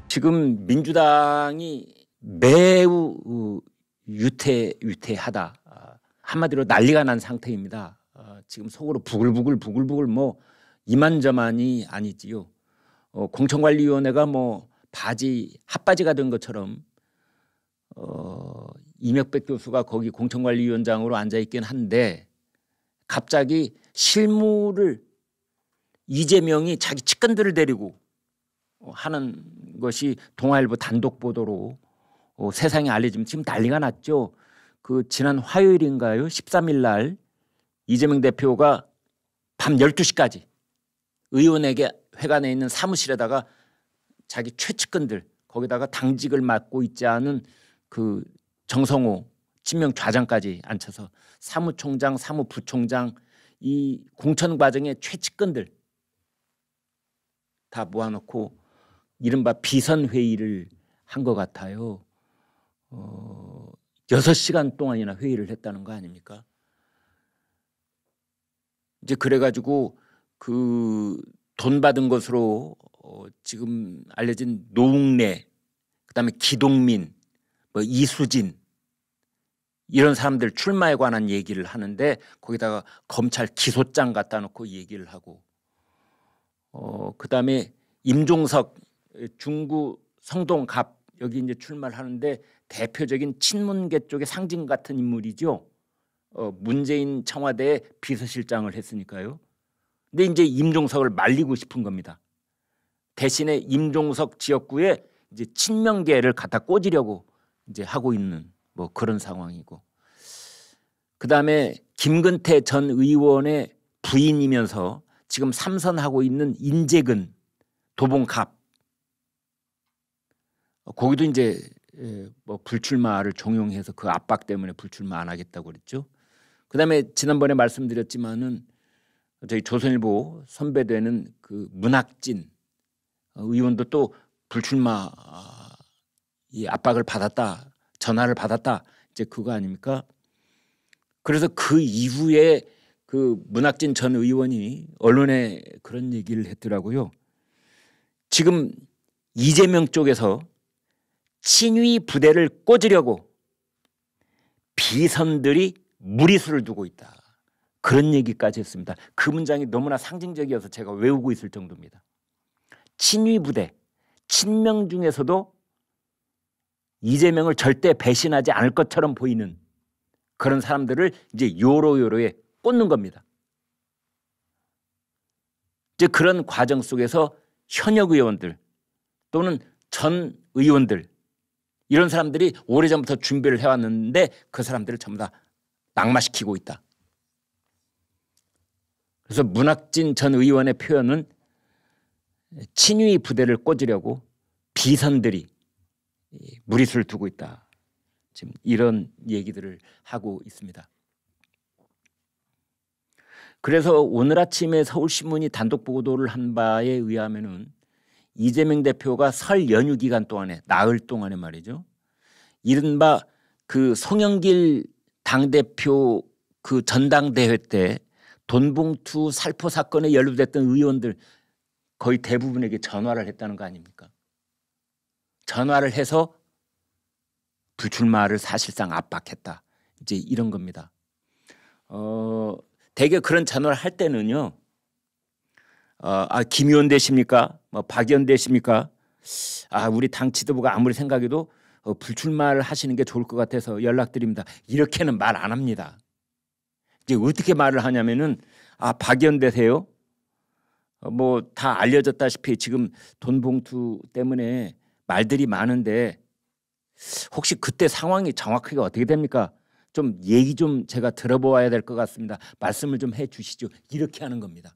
지금 민주당이 매우 유태하다. 한마디로 난리가 난 상태입니다. 지금 속으로 부글부글 뭐 이만저만이 아니지요. 공천관리위원회가 뭐 핫바지가 된 것처럼 이명박 교수가 거기 공천관리위원장으로 앉아있긴 한데 갑자기 실무를 이재명이 자기 측근들을 데리고 하는 것이 동아일보 단독 보도로 세상에 알려지면 지금 난리가 났죠. 그 지난 화요일인가요? 13일 날 이재명 대표가 밤 12시까지 의원에게 회관에 있는 사무실에다가 자기 최측근들 거기다가 당직을 맡고 있지 않은 그 정성호 친명 좌장까지 앉혀서 사무총장, 사무부총장 이 공천 과정의 최측근들 다 모아놓고 이른바 비선회의를 한 것 같아요. 6시간 동안이나 회의를 했다는 거 아닙니까? 이제 그래가지고 그 돈 받은 것으로 지금 알려진 노웅래, 그다음에 기동민, 뭐 이수진 이런 사람들 출마에 관한 얘기를 하는데 거기다가 검찰 기소장 갖다 놓고 얘기를 하고 그다음에 임종석 중구 성동갑 여기 이제 출마를 하는데 대표적인 친문계 쪽의 상징 같은 인물이죠. 문재인 청와대의 비서실장을 했으니까요. 근데 이제 임종석을 말리고 싶은 겁니다. 대신에 임종석 지역구에 이제 친명계를 갖다 꽂으려고 이제 하고 있는 뭐 그런 상황이고. 그다음에 김근태 전 의원의 부인이면서 지금 삼선하고 있는 인재근 도봉갑 거기도 이제 뭐 불출마를 종용해서 그 압박 때문에 불출마 안 하겠다고 그랬죠. 그다음에 지난번에 말씀드렸지만은 저희 조선일보 선배되는 그 문학진 의원도 또 불출마 이 압박을 받았다, 전화를 받았다 이제 그거 아닙니까? 그래서 그 이후에 그 문학진 전 의원이 언론에 그런 얘기를 했더라고요. 지금 이재명 쪽에서 친위 부대를 꽂으려고 비선들이 무리수를 두고 있다. 그런 얘기까지 했습니다. 그 문장이 너무나 상징적이어서 제가 외우고 있을 정도입니다. 친위 부대, 친명 중에서도 이재명을 절대 배신하지 않을 것처럼 보이는 그런 사람들을 이제 요로요로에 꽂는 겁니다. 이제 그런 과정 속에서 현역 의원들 또는 전 의원들 이런 사람들이 오래전부터 준비를 해왔는데 그 사람들을 전부 다 낙마시키고 있다. 그래서 문학진 전 의원의 표현은 친위 부대를 꽂으려고 비선들이 무리수를 두고 있다. 지금 이런 얘기들을 하고 있습니다. 그래서 오늘 아침에 서울신문이 단독 보도를 한 바에 의하면은 이재명 대표가 설 연휴 기간 동안에 나흘 동안에 말이죠. 이른바 그 송영길 당대표 그 전당대회 때 돈봉투 살포 사건에 연루됐던 의원들 거의 대부분에게 전화를 했다는 거 아닙니까? 전화를 해서 불출마를 사실상 압박했다. 이제 이런 겁니다. 대개 그런 전화를 할 때는요. 김 의원 되십니까? 뭐 박 의원 되십니까? 우리 당 지도부가 아무리 생각해도 불출마를 하시는 게 좋을 것 같아서 연락드립니다. 이렇게는 말 안 합니다. 이제 어떻게 말을 하냐면은 박 의원 되세요? 뭐 다 알려졌다시피 지금 돈 봉투 때문에 말들이 많은데 혹시 그때 상황이 정확하게 어떻게 됩니까? 좀 얘기 좀 제가 들어보아야 될 것 같습니다. 말씀을 좀 해 주시죠. 이렇게 하는 겁니다.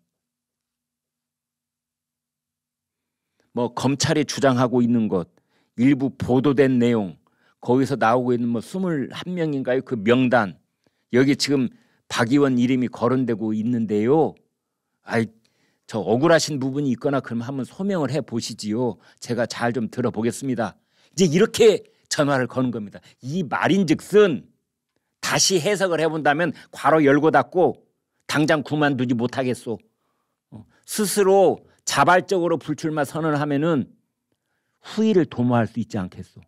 뭐 검찰이 주장하고 있는 것, 일부 보도된 내용, 거기서 나오고 있는 뭐 21명인가요? 그 명단. 여기 지금 박 의원 이름이 거론되고 있는데요. 저 억울하신 부분이 있거나 그러면 한번 소명을 해 보시지요. 제가 잘 좀 들어보겠습니다. 이제 이렇게 전화를 거는 겁니다. 이 말인즉슨 다시 해석을 해본다면 괄호 열고 닫고 당장 그만두지 못하겠소. 스스로 자발적으로 불출마 선언을 하면은 후일을 도모할 수 있지 않겠소?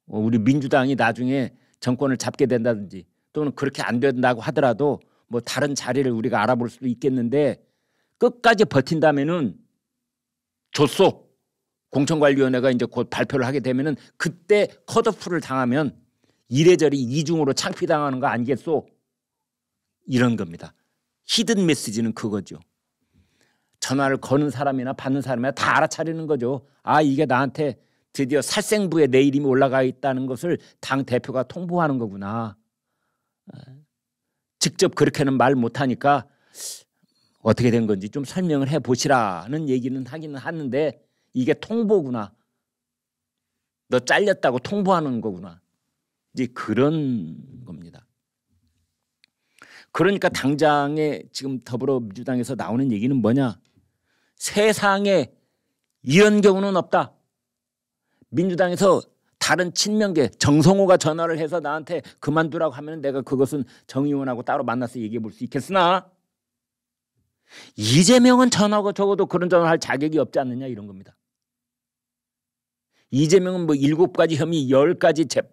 우리 민주당이 나중에 정권을 잡게 된다든지 또는 그렇게 안 된다고 하더라도 뭐 다른 자리를 우리가 알아볼 수도 있겠는데 끝까지 버틴다면은 좋소. 공천관리위원회가 이제 곧 발표를 하게 되면은 그때 컷오프를 당하면 이래저래 이중으로 창피당하는 거 아니겠소? 이런 겁니다. 히든 메시지는 그거죠. 전화를 거는 사람이나 받는 사람이나 다 알아차리는 거죠. 아, 이게 나한테 드디어 살생부에 내 이름이 올라가 있다는 것을 당 대표가 통보하는 거구나. 직접 그렇게는 말 못하니까 어떻게 된 건지 좀 설명을 해보시라는 얘기는 하기는 하는데 이게 통보구나. 너 잘렸다고 통보하는 거구나. 이제 그런 겁니다. 그러니까 당장에 지금 더불어민주당에서 나오는 얘기는 뭐냐. 세상에 이런 경우는 없다. 민주당에서 다른 친명계 정성호가 전화를 해서 나한테 그만두라고 하면 내가 그것은 정 의원하고 따로 만나서 얘기해 볼 수 있겠으나 이재명은 전화가 적어도 그런 전화를 할 자격이 없지 않느냐 이런 겁니다. 이재명은 뭐 7가지 혐의 10가지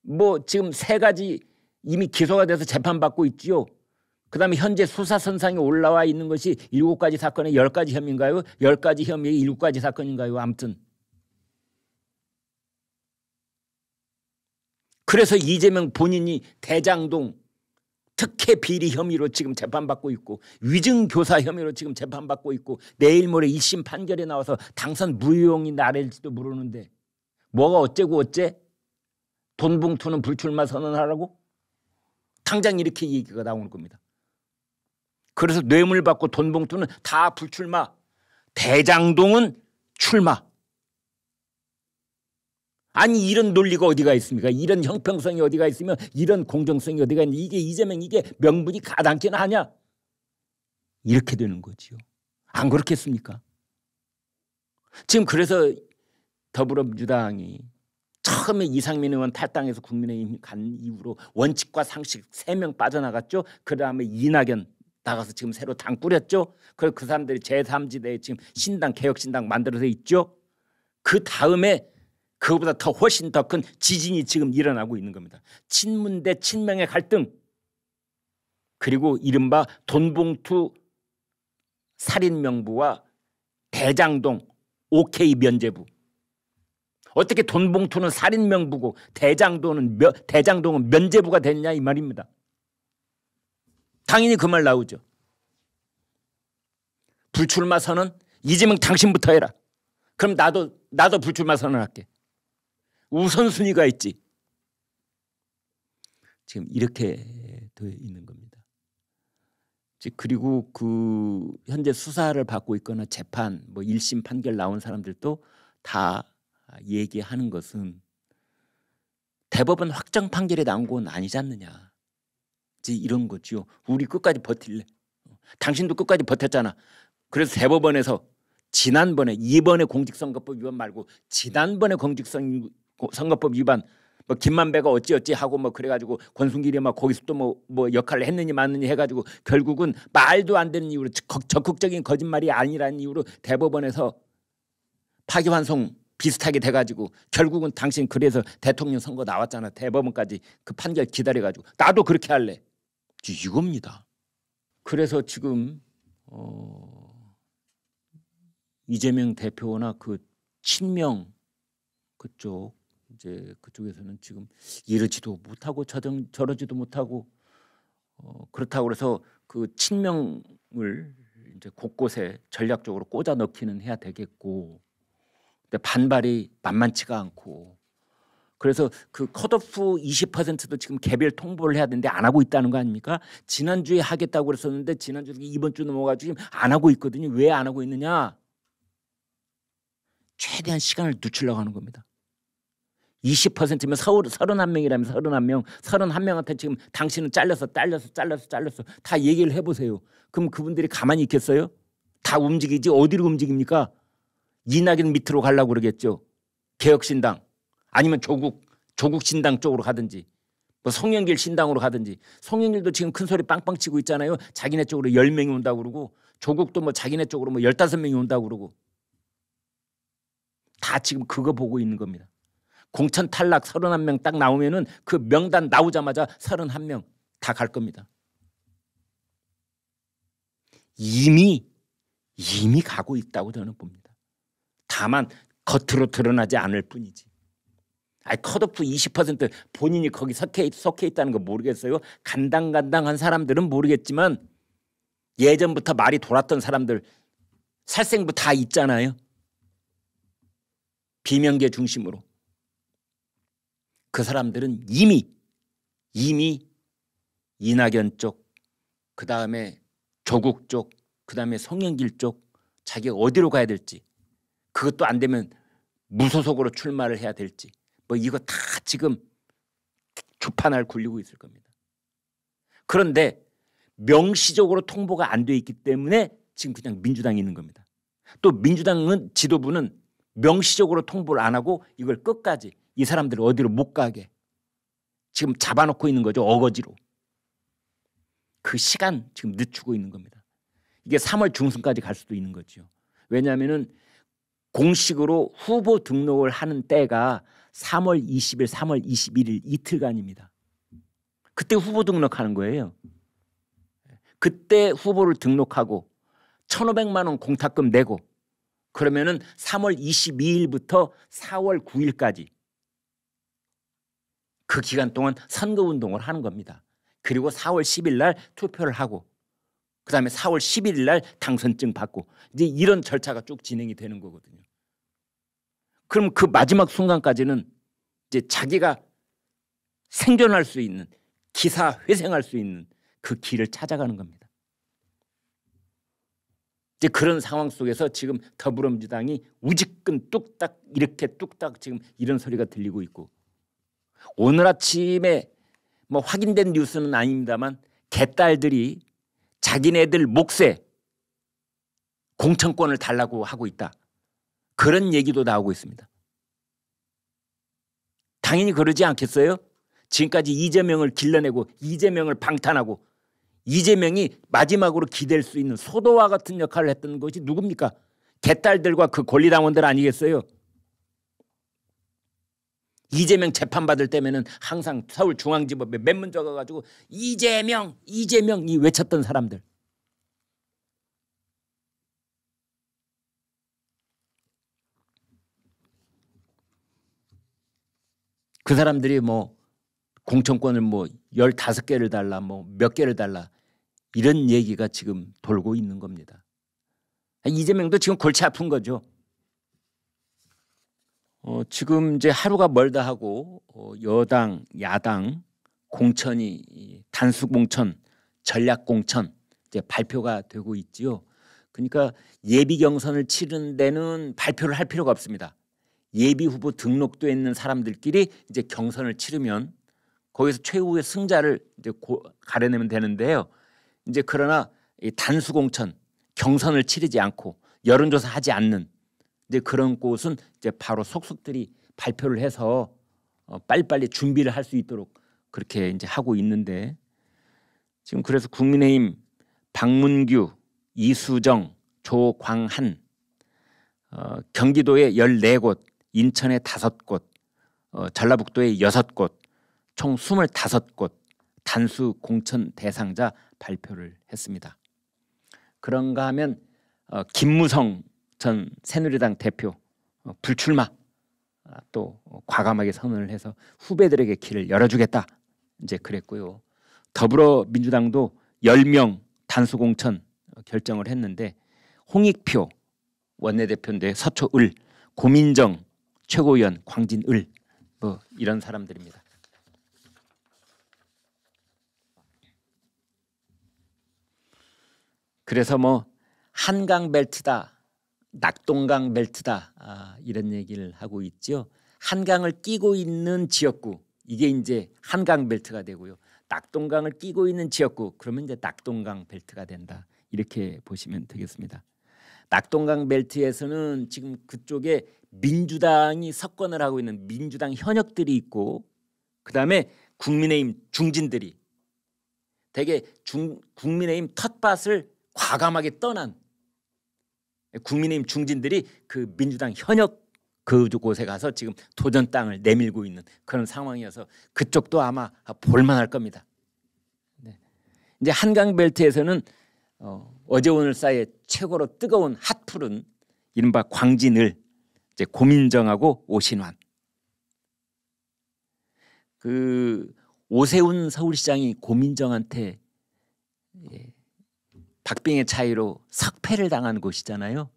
뭐 지금 3가지 이미 기소가 돼서 재판받고 있지요. 그다음에 현재 수사선상에 올라와 있는 것이 7가지 사건에 10가지 혐의인가요? 10가지 혐의에 7가지 사건인가요? 아무튼 그래서 이재명 본인이 대장동 특혜 비리 혐의로 지금 재판받고 있고 위증교사 혐의로 지금 재판받고 있고 내일 모레 1심 판결이 나와서 당선 무효용이 나랠지도 모르는데 뭐가 어째고 어째? 돈 봉투는 불출마 선언하라고? 당장 이렇게 얘기가 나오는 겁니다. 그래서 뇌물 받고 돈 봉투는 다 불출마, 대장동은 출마. 아니 이런 논리가 어디가 있습니까? 이런 형평성이 어디가 있으면 이런 공정성이 어디가 있는지 이게 이재명 이게 명분이 가당키나 하냐? 이렇게 되는 거지요. 안 그렇겠습니까? 지금 그래서 더불어민주당이 처음에 이상민 의원 탈당해서 국민의힘 간 이후로 원칙과 상식 3명 빠져나갔죠. 그다음에 이낙연 나가서 지금 새로 당 꾸렸죠. 그래서 그 사람들이 제3지대에 지금 신당 개혁신당 만들어서 있죠. 그 다음에 그거보다 더 훨씬 더 큰 지진이 지금 일어나고 있는 겁니다. 친문 대 친명의 갈등 그리고 이른바 돈봉투 살인명부와 대장동 OK 면제부. 어떻게 돈봉투는 살인명부고 대장동은 면제부가 됐냐 이 말입니다. 당연히 그 말 나오죠. 불출마 선언 이재명 당신부터 해라. 그럼 나도 불출마 선언할게. 우선순위가 있지. 지금 이렇게 되어 있는 겁니다. 그리고 그 현재 수사를 받고 있거나 재판 뭐 1심 판결 나온 사람들도 다 얘기하는 것은 대법원 확정 판결이 나온 건 아니지 않느냐. 이제 이런 거죠. 우리 끝까지 버틸래. 당신도 끝까지 버텼잖아. 그래서 대법원에서 지난번에 이번에 공직선거법 위반 말고 지난번에 공직선거법 위반 뭐 김만배가 어찌어찌 하고 뭐 그래가지고 권순길이 막 거기서 또 뭐 역할을 했느니 맞느니 해가지고 결국은 말도 안 되는 이유로 적극적인 거짓말이 아니라는 이유로 대법원에서 파기환송 비슷하게 돼가지고 결국은 당신 그래서 대통령 선거 나왔잖아. 대법원까지 그 판결 기다려가지고 나도 그렇게 할래. 이겁니다. 그래서 지금 이재명 대표나 그 친명 그쪽 이제 그쪽에서는 지금 이러지도 못하고 저러지도 못하고 그렇다고 그래서 그 친명을 이제 곳곳에 전략적으로 꽂아 넣기는 해야 되겠고 근데 반발이 만만치가 않고 그래서 그 컷오프 20%도 지금 개별 통보를 해야 되는데 안 하고 있다는 거 아닙니까? 지난주에 하겠다고 그랬었는데 지난주에 이번 주 넘어가지고 지금 안 하고 있거든요. 왜 안 하고 있느냐? 최대한 시간을 늦추려고 하는 겁니다. 20%면 31명이라면 31명, 31명한테 지금 당신은 잘렸어 다 얘기를 해보세요. 그럼 그분들이 가만히 있겠어요? 다 움직이지 어디로 움직입니까? 이낙연 밑으로 가려고 그러겠죠. 개혁신당 아니면 조국 신당 쪽으로 가든지 뭐 송영길 신당으로 가든지 송영길도 지금 큰 소리 빵빵 치고 있잖아요. 자기네 쪽으로 10명이 온다고 그러고 조국도 뭐 자기네 쪽으로 뭐 15명이 온다고 그러고 다 지금 그거 보고 있는 겁니다. 공천 탈락 31명 딱 나오면은 그 명단 나오자마자 31명 다 갈 겁니다. 이미 가고 있다고 저는 봅니다. 다만 겉으로 드러나지 않을 뿐이지. 컷오프 20% 본인이 거기 속해 있다는 거 모르겠어요. 간당간당한 사람들은 모르겠지만 예전부터 말이 돌았던 사람들 살생부 다 있잖아요. 비명계 중심으로. 그 사람들은 이미 이낙연 쪽, 그 다음에 조국 쪽, 그 다음에 송영길 쪽 자기가 어디로 가야 될지, 그것도 안 되면 무소속으로 출마를 해야 될지, 뭐 이거 다 지금 주판을 굴리고 있을 겁니다. 그런데 명시적으로 통보가 안 돼 있기 때문에 지금 그냥 민주당이 있는 겁니다. 또 민주당은 지도부는 명시적으로 통보를 안 하고 이걸 끝까지 이 사람들을 어디로 못 가게 지금 잡아놓고 있는 거죠. 어거지로. 그 시간 지금 늦추고 있는 겁니다. 이게 3월 중순까지 갈 수도 있는 거죠. 왜냐하면은 공식으로 후보 등록을 하는 때가 3월 20일, 3월 21일 이틀간입니다. 그때 후보 등록하는 거예요. 그때 후보를 등록하고 1,500만 원 공탁금 내고 그러면은 3월 22일부터 4월 9일까지 그 기간 동안 선거운동을 하는 겁니다. 그리고 4월 10일 날 투표를 하고 그 다음에 4월 11일 날 당선증 받고 이제 이런 절차가 쭉 진행이 되는 거거든요. 그럼 그 마지막 순간까지는 이제 자기가 생존할 수 있는, 기사 회생할 수 있는 그 길을 찾아가는 겁니다. 이제 그런 상황 속에서 지금 더불어민주당이 우직근 뚝딱 이렇게 뚝딱 지금 이런 소리가 들리고 있고, 오늘 아침에 뭐 확인된 뉴스는 아닙니다만 개딸들이 자기네들 몫에 공천권을 달라고 하고 있다, 그런 얘기도 나오고 있습니다. 당연히 그러지 않겠어요? 지금까지 이재명을 길러내고 이재명을 방탄하고 이재명이 마지막으로 기댈 수 있는 소도와 같은 역할을 했던 것이 누굽니까? 개딸들과 그 권리당원들 아니겠어요? 이재명 재판받을 때면은 항상 서울중앙지법에 맨문 적어가지고 이재명 이 외쳤던 사람들. 그 사람들이 뭐 공천권을 뭐 15개를 달라 뭐 몇 개를 달라 이런 얘기가 지금 돌고 있는 겁니다. 이재명도 지금 골치 아픈 거죠. 지금 이제 하루가 멀다 하고 여당, 야당 공천이 단수 공천, 전략 공천 이제 발표가 되고 있지요. 그러니까 예비 경선을 치른 데는 발표를 할 필요가 없습니다. 예비 후보 등록돼 있는 사람들끼리 이제 경선을 치르면 거기서 최후의 승자를 이제 가려내면 되는데요. 이제 그러나 이 단수 공천, 경선을 치르지 않고 여론조사 하지 않는 이제 그런 곳은 이제 바로 속속들이 발표를 해서 빨리빨리 준비를 할 수 있도록 그렇게 이제 하고 있는데, 지금 그래서 국민의힘 박문규, 이수정, 조광한, 경기도에 14곳, 인천에 5곳, 전라북도에 6곳, 총 25곳 단수 공천 대상자 발표를 했습니다. 그런가 하면 김무성 전 새누리당 대표 불출마 또 과감하게 선언을 해서 후배들에게 길을 열어주겠다 이제 그랬고요. 더불어민주당도 10명 단수 공천 결정을 했는데 홍익표 원내대표인데 서초을, 고민정 최고위원 광진을 뭐 이런 사람들입니다. 그래서 뭐 한강 벨트다, 낙동강 벨트다 이런 얘기를 하고 있죠. 한강을 끼고 있는 지역구 이게 이제 한강 벨트가 되고요. 낙동강을 끼고 있는 지역구 그러면 이제 낙동강 벨트가 된다 이렇게 보시면 되겠습니다. 낙동강 벨트에서는 지금 그쪽에 민주당이 석권을 하고 있는 민주당 현역들이 있고 그다음에 국민의힘 중진들이 되게 국민의힘 텃밭을 과감하게 떠난 국민의힘 중진들이 그 민주당 현역 그곳에 가서 지금 도전 땅을 내밀고 있는 그런 상황이어서 그쪽도 아마 볼만할 겁니다. 네. 이제 한강 벨트에서는 어제 오늘 사이에 최고로 뜨거운 핫풀은 이른바 광진을, 이제 고민정하고 오신환. 그 오세훈 서울시장이 고민정한테 박빙의 차이로 석패를 당한 곳이잖아요.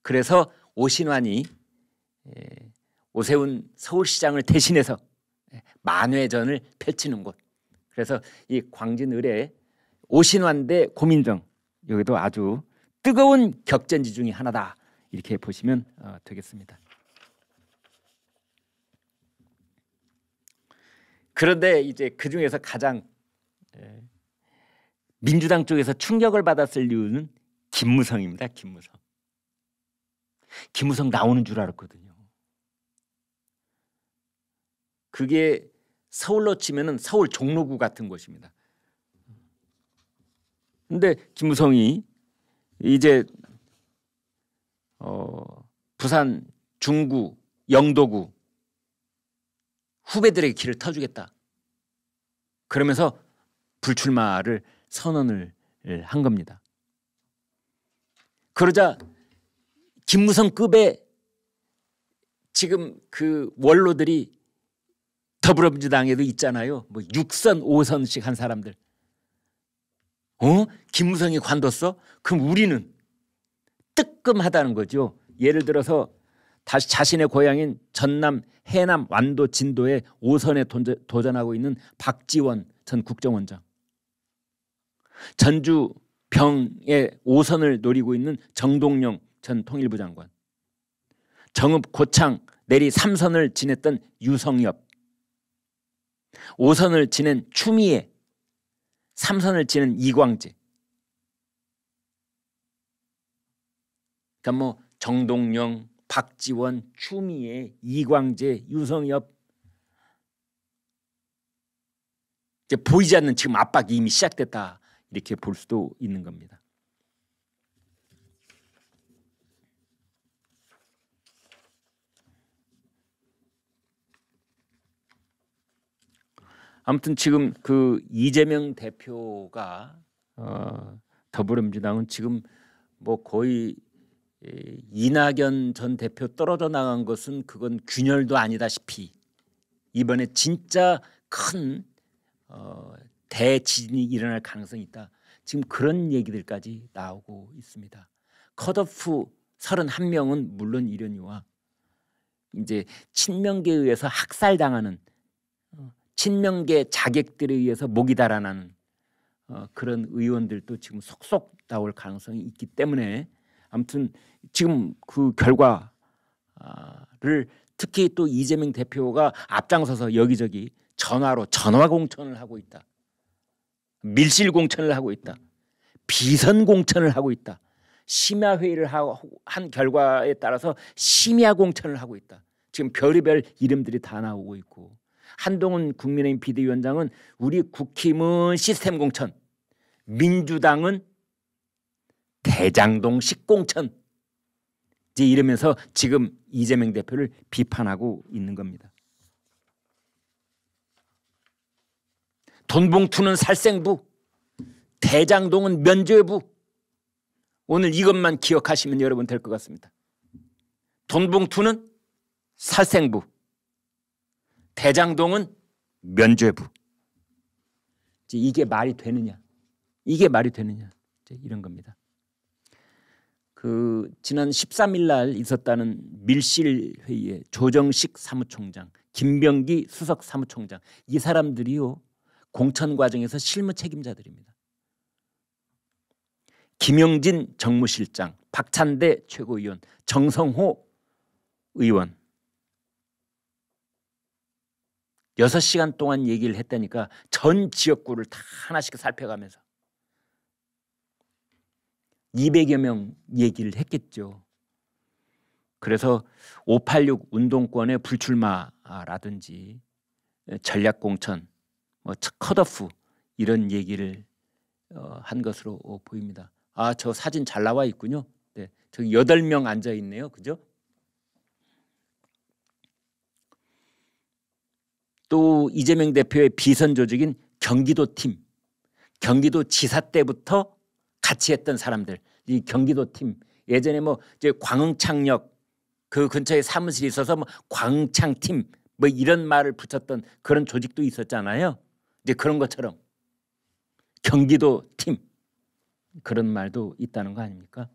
그래서 오신환이 오세훈 서울시장을 대신해서 만회전을 펼치는 곳. 그래서 이 광진을에 오신환 대 고민정, 여기도 아주 뜨거운 격전지 중에 하나다, 이렇게 보시면 되겠습니다. 그런데 이제 그 중에서 가장 민주당 쪽에서 충격을 받았을 이유는 김무성입니다. 김무성 나오는 줄 알았거든요. 그게 서울로 치면은 서울 종로구 같은 곳입니다. 근데 김무성이 이제 부산 중구, 영도구 후배들에게 길을 터주겠다, 그러면서 불출마를 선언을 한 겁니다. 그러자 김무성급의 지금 그 원로들이 더불어민주당에도 있잖아요. 뭐 6선 5선씩 한 사람들. 김무성이 관뒀어? 그럼 우리는 뜨끔하다는 거죠. 예를 들어서 다시 자신의 고향인 전남, 해남, 완도, 진도에 5선에 도전하고 있는 박지원 전 국정원장, 전주 병에 5선을 노리고 있는 정동영 전 통일부 장관, 정읍 고창 내리 3선을 지냈던 유성엽, 5선을 지낸 추미애, 3선을 지낸 이광재. 그러니까 뭐 정동영, 박지원, 추미애, 이광재, 유성엽, 이제 보이지 않는 지금 압박이 이미 시작됐다, 이렇게 볼 수도 있는 겁니다. 아무튼 지금 그 이재명 대표가 더불어민주당은 지금 뭐 거의 이낙연 전 대표 떨어져 나간 것은 그건 균열도 아니다시피 이번에 진짜 큰 대지진이 일어날 가능성이 있다, 지금 그런 얘기들까지 나오고 있습니다. 컷오프 31명은 물론 이러니와 이제 친명계에 의해서 학살당하는, 친명계 자객들에 의해서 목이 달아나는 그런 의원들도 지금 속속 나올 가능성이 있기 때문에 아무튼 지금 그 결과를 특히 또 이재명 대표가 앞장서서 여기저기 전화로 전화 공천을 하고 있다, 밀실 공천을 하고 있다, 비선 공천을 하고 있다, 심야 회의를 한 결과에 따라서 심야 공천을 하고 있다. 지금 별의별 이름들이 다 나오고 있고, 한동훈 국민의힘 비대위원장은 우리 국힘은 시스템 공천, 민주당은 대장동식 공천, 이제 이러면서 지금 이재명 대표를 비판하고 있는 겁니다. 돈봉투는 살생부, 대장동은 면죄부. 오늘 이것만 기억하시면 여러분 될 것 같습니다. 돈봉투는 살생부, 대장동은 면죄부. 이게 말이 되느냐? 이게 말이 되느냐? 이런 겁니다. 그 지난 13일 날 있었다는 밀실 회의에 조정식 사무총장, 김병기 수석 사무총장, 이 사람들이요 공천 과정에서 실무 책임자들입니다. 김영진 정무실장, 박찬대 최고위원, 정성호 의원 6시간 동안 얘기를 했다니까 전 지역구를 다 하나씩 살펴가면서 200여 명 얘기를 했겠죠. 그래서 586 운동권의 불출마라든지 전략공천, 뭐 컷오프 이런 얘기를 한 것으로 보입니다. 아, 저 사진 잘 나와 있군요. 네, 저기 8명 앉아 있네요. 그죠? 또 이재명 대표의 비선 조직인 경기도팀, 경기도지사 때부터 같이 했던 사람들, 이 경기도팀, 예전에 뭐 이제 광흥창역 그 근처에 사무실이 있어서 뭐 광창팀 뭐 이런 말을 붙였던 그런 조직도 있었잖아요. 이제 그런 것처럼 경기도팀 그런 말도 있다는 거 아닙니까?